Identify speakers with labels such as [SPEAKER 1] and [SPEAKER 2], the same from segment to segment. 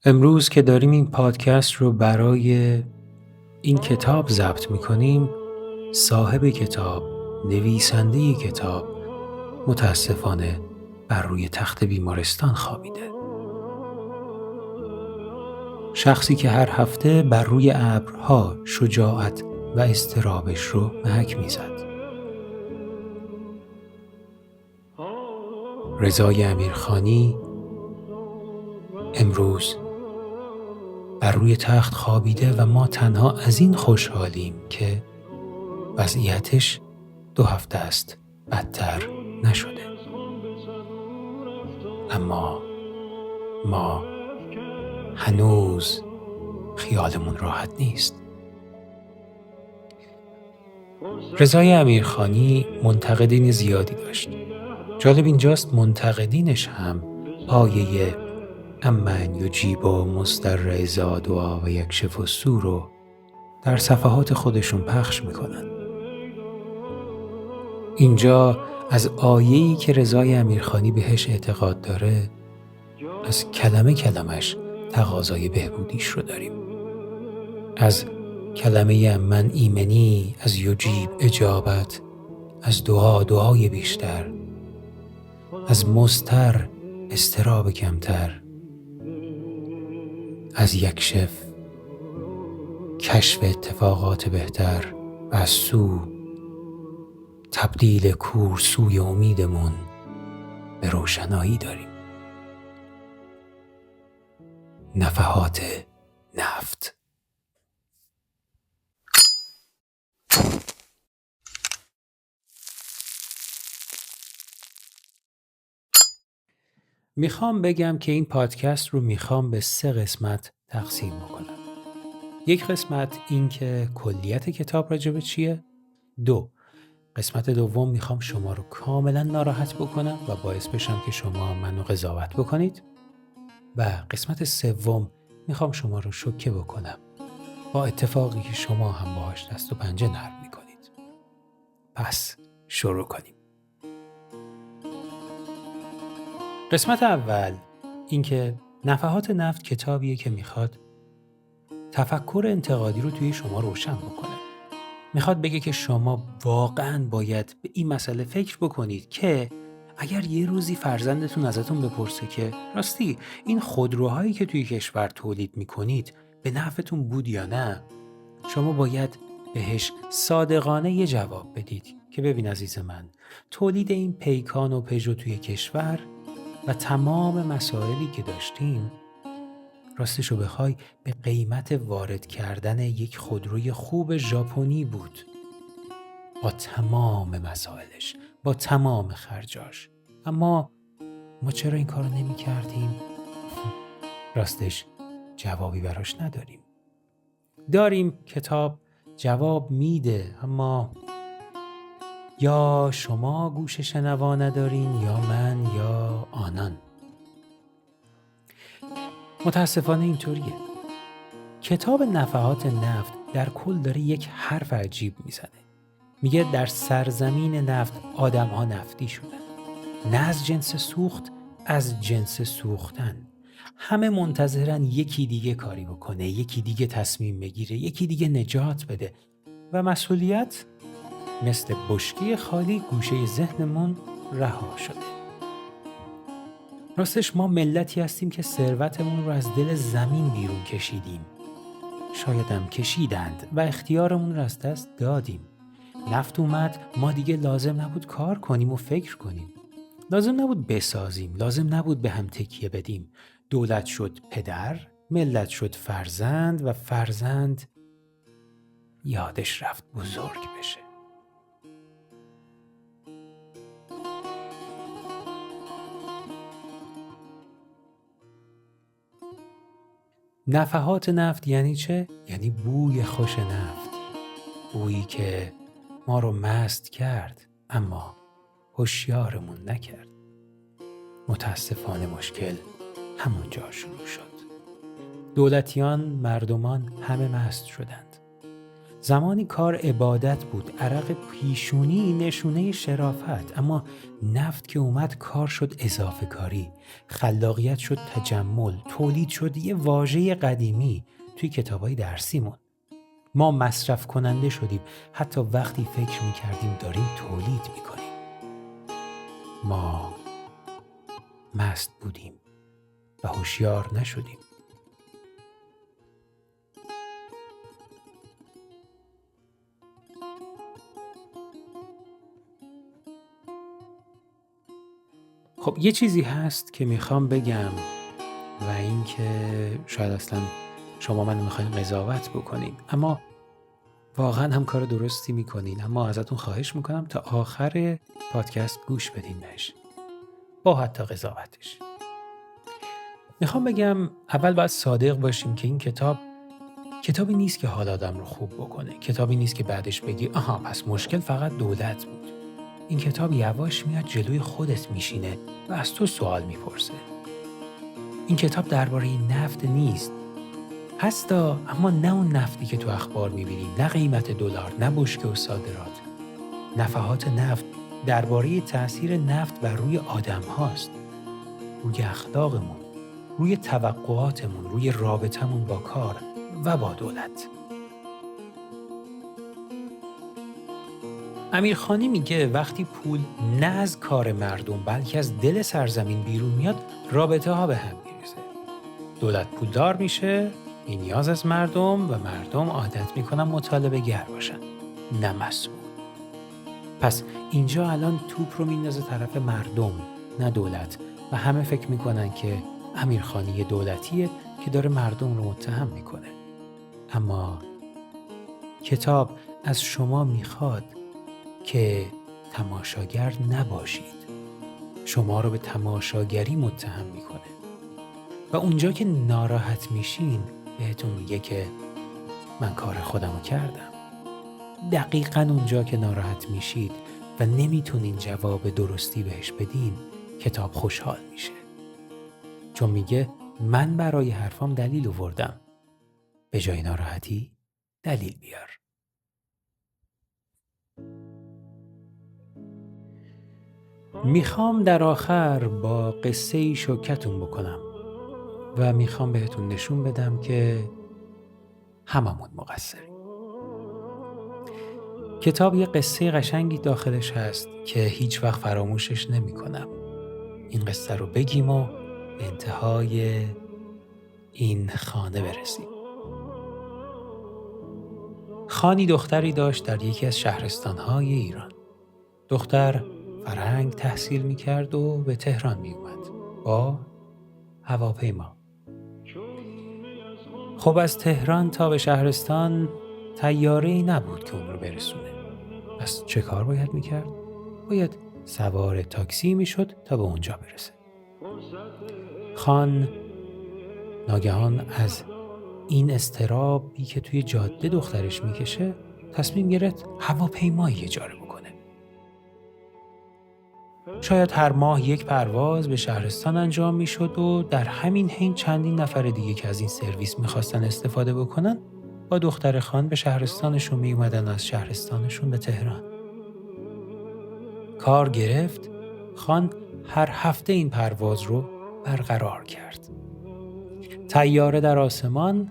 [SPEAKER 1] امروز که داریم این پادکست رو برای این کتاب ضبط میکنیم، صاحب کتاب، نویسنده کتاب متاسفانه بر روی تخت بیمارستان خوابیده. شخصی که هر هفته بر روی ابرها شجاعت و اضطرابش رو محک میزد. رضای امیرخانی امروز بر روی تخت خوابیده و ما تنها از این خوشحالیم که وضعیتش 2 هفته است بدتر نشده. اما ما هنوز خیالمون راحت نیست. رضای امیرخانی منتقدین زیادی داشت. جالب اینجاست منتقدینش هم آیه امن یجیب و مضطر اذا دعا و یکشف السوء رو در صفحات خودشون پخش میکنن. اینجا از آیه‌ای که رضای امیرخانی بهش اعتقاد داره، از کلمش تقاضای بهبودیش رو داریم. از کلمه من ایمنی، از یجیب اجابت، از دعای بیشتر، از مضطر اضطراب کمتر، از یکشف کشف اتفاقات بهتر و از سو تبدیل کور سوی امیدمون به روشنایی داریم. نفحات نفت. میخوام بگم که این پادکست رو میخوام به 3 قسمت تقسیم بکنم. 1 قسمت این که کلیت کتاب راجبه چیه. 2 قسمت دوم میخوام شما رو کاملا ناراحت بکنم و باعث بشم که شما منو قضاوت بکنید. و قسمت سوم میخوام شما رو شوکه بکنم با اتفاقی که شما هم باهاش دست و پنجه نرم میکنید. پس شروع کنیم. قسمت اول این که نفحات نفت کتابیه که میخواد تفکر انتقادی رو توی شما روشن بکنه. میخواد بگه که شما واقعاً باید به این مسئله فکر بکنید که اگر یه روزی فرزندتون ازتون بپرسه که راستی این خودروهایی که توی کشور تولید میکنید به نفعتون بود یا نه، شما باید بهش صادقانه یه جواب بدید که ببین عزیز من، تولید این پیکان و پژو توی کشور و تمام مسائلی که داشتیم راستشو بخوای به قیمت وارد کردن یک خودروی خوب ژاپنی بود، با تمام مسائلش، با تمام خرجاش. اما ما چرا این کارو نمی کردیم؟ راستش جوابی براش نداریم. داریم کتاب جواب میده، اما یا شما گوش شنوا ندارین یا من یا آنان. متاسفانه اینطوریه. کتاب نفحات نفت در کل داره یک حرف عجیب میزنه. میگه در سرزمین نفت آدم ها نفتی شدن، نه از جنس سوخت، از جنس سوختن. همه منتظرن یکی دیگه کاری بکنه، یکی دیگه تصمیم بگیره، یکی دیگه نجات بده و مسئولیت مثل بشکه خالی گوشه ذهنمون رها شده. راستش ما ملتی هستیم که ثروتمون رو از دل زمین بیرون کشیدیم. شاید هم کشیدند و اختیارمون رو از دست دادیم. نفت اومد، ما دیگه لازم نبود کار کنیم و فکر کنیم. لازم نبود بسازیم، لازم نبود به هم تکیه بدیم. دولت شد پدر، ملت شد فرزند و فرزند یادش رفت بزرگ بشه. نفحات نفت یعنی چه؟ یعنی بوی خوش نفت. بویی که ما رو مست کرد اما هوشیارمون نکرد. متاسفانه مشکل همونجا شروع شد. دولتیان، مردمان همه مست شدند. زمانی کار عبادت بود، عرق پیشونی نشونه شرافت، اما نفت که اومد کار شد اضافه کاری، خلاقیت شد تجمل، تولید شد یه واژه قدیمی توی کتابای درسیمون. ما مصرف کننده شدیم حتی وقتی فکر میکردیم داریم تولید میکنیم. ما مست بودیم و هوشیار نشدیم. خب یه چیزی هست که میخوام بگم و این که شاید اصلا شما منو میخواین قضاوت بکنین، اما واقعا هم کار درستی میکنین، اما ازتون خواهش میکنم تا آخر پادکست گوش بدین بهش با حتی قضاوتش. میخوام بگم اول باید صادق باشیم که این کتابی نیست که حال آدم رو خوب بکنه، کتابی نیست که بعدش بگی آها پس مشکل فقط دولت بود. این کتاب یواش میاد جلوی خودت میشینه و از تو سوال میپرسه. این کتاب درباره این نفت نیست. هستا، اما نه اون نفتی که تو اخبار میبینیم، نه قیمت دلار، نه بشکه و صادرات. نفحات نفت درباره تأثیر نفت بر روی آدم هاست، روی اخلاقمون، روی توقعاتمون، روی رابطمون با کار و با دولت. امیرخانی میگه وقتی پول نه از کار مردم بلکه از دل سرزمین بیرون میاد، رابطه ها به هم میریزه. دولت پولدار میشه، بی نیاز از مردم، و مردم عادت میکنن مطالبه گر باشن، نه مسئول. پس اینجا الان توپ رو میندازه طرف مردم، نه دولت، و همه فکر میکنن که امیرخانی دولتیه که داره مردم رو متهم میکنه. اما کتاب از شما میخواد که تماشاگر نباشید. شما رو به تماشاگری متهم میکنه و اونجا که ناراحت میشین بهتون میگه که من کار خودمو کردم. دقیقاً اونجا که ناراحت میشید و نمیتونین جواب درستی بهش بدین، کتاب خوشحال میشه، چون میگه من برای حرفام دلیل آوردم، به جای ناراحتی دلیل بیار. میخوام در آخر با قصه‌ای شوکتون بکنم و میخوام بهتون نشون بدم که هممون مقصریم. کتاب یه قصه قشنگی داخلش هست که هیچ وقت فراموشش نمی کنم. این قصه رو بگیم و به انتهای این خانه برسیم. خانی دختری داشت در یکی از شهرستان‌های ایران. دختر فرهنگ تحصیل می کرد و به تهران می اومد با هواپیما. خب از تهران تا به شهرستان طیاره‌ای نبود که اون رو برسونه. پس چه کار باید میکرد؟ باید سوار تاکسی میشد تا به اونجا برسه. خان ناگهان از این اضطرابی که توی جاده دخترش میکشه تصمیم گرفت هواپیمایی اجاره بکنه. شاید هر ماه یک پرواز به شهرستان انجام میشد و در همین حین چندین نفر دیگه که از این سرویس میخواستن استفاده بکنن با دختر خان به شهرستانشون می اومدن، از شهرستانشون به تهران. کار گرفت، خان هر هفته این پرواز رو برقرار کرد. طیاره در آسمان،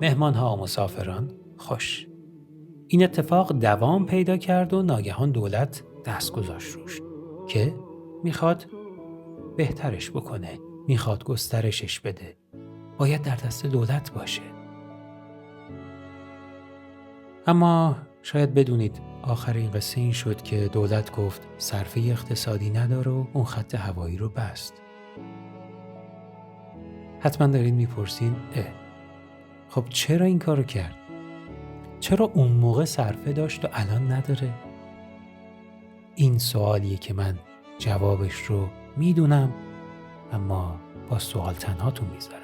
[SPEAKER 1] مهمانها و مسافران خوش. این اتفاق دوام پیدا کرد و ناگهان دولت دست گذاشت روش که میخواد بهترش بکنه، میخواد گسترشش بده. باید در دست دولت باشه. اما شاید بدونید آخر این قصه این شد که دولت گفت صرفه اقتصادی نداره و اون خط هوایی رو بست. حتما دارین میپرسین خب چرا این کارو کرد؟ چرا اون موقع صرفه داشت و الان نداره؟ این سوالیه که من جوابش رو میدونم، اما با سوال تنهاتون میذارم.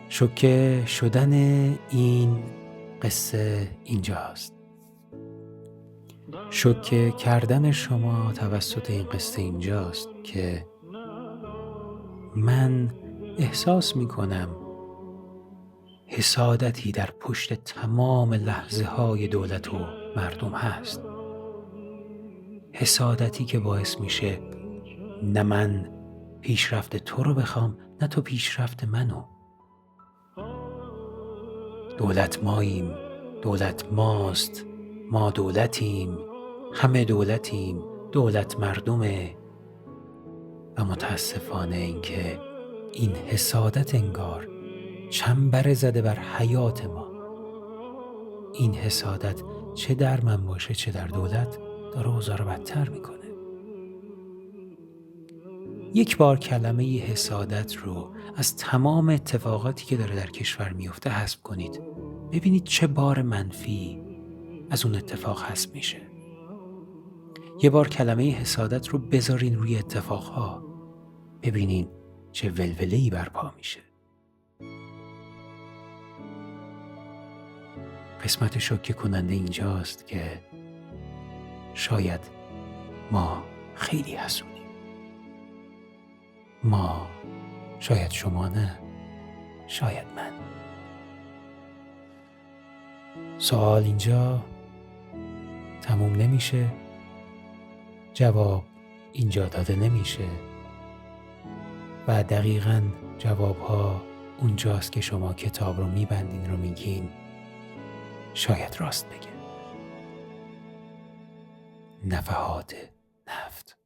[SPEAKER 1] شوکه شدن این قصه اینجاست. شوکه کردن شما توسط این قصه اینجاست که من احساس میکنم حسادتی در پشت تمام لحظه های دولت و مردم هست. حسادتی که باعث میشه نه من پیشرفت تو رو بخوام نه تو پیشرفت منو. دولت ماییم، دولت ماست، ما دولتیم، همه دولتیم، دولت مردمه. و متاسفانه اینکه این حسادت انگار چنبره زده بر حیات ما. این حسادت چه در من باشه چه در دولت داره اوضاع رو بدتر میکنه. یک بار کلمه حسادت رو از تمام اتفاقاتی که داره در کشور میفته حذف کنید. ببینید چه بار منفی از اون اتفاق حذف میشه. یه بار کلمه حسادت رو بذارین روی اتفاقها. ببینین چه ولوله‌ای برپا میشه. قسمت شوکه کننده اینجاست که شاید ما خیلی حسودیم. ما، شاید شما نه، شاید من. سوال اینجا تموم نمیشه، جواب اینجا داده نمیشه و دقیقاً جوابها اونجاست که شما کتاب رو میبندین رو میگین شاید راست بگه. نفحات نفت.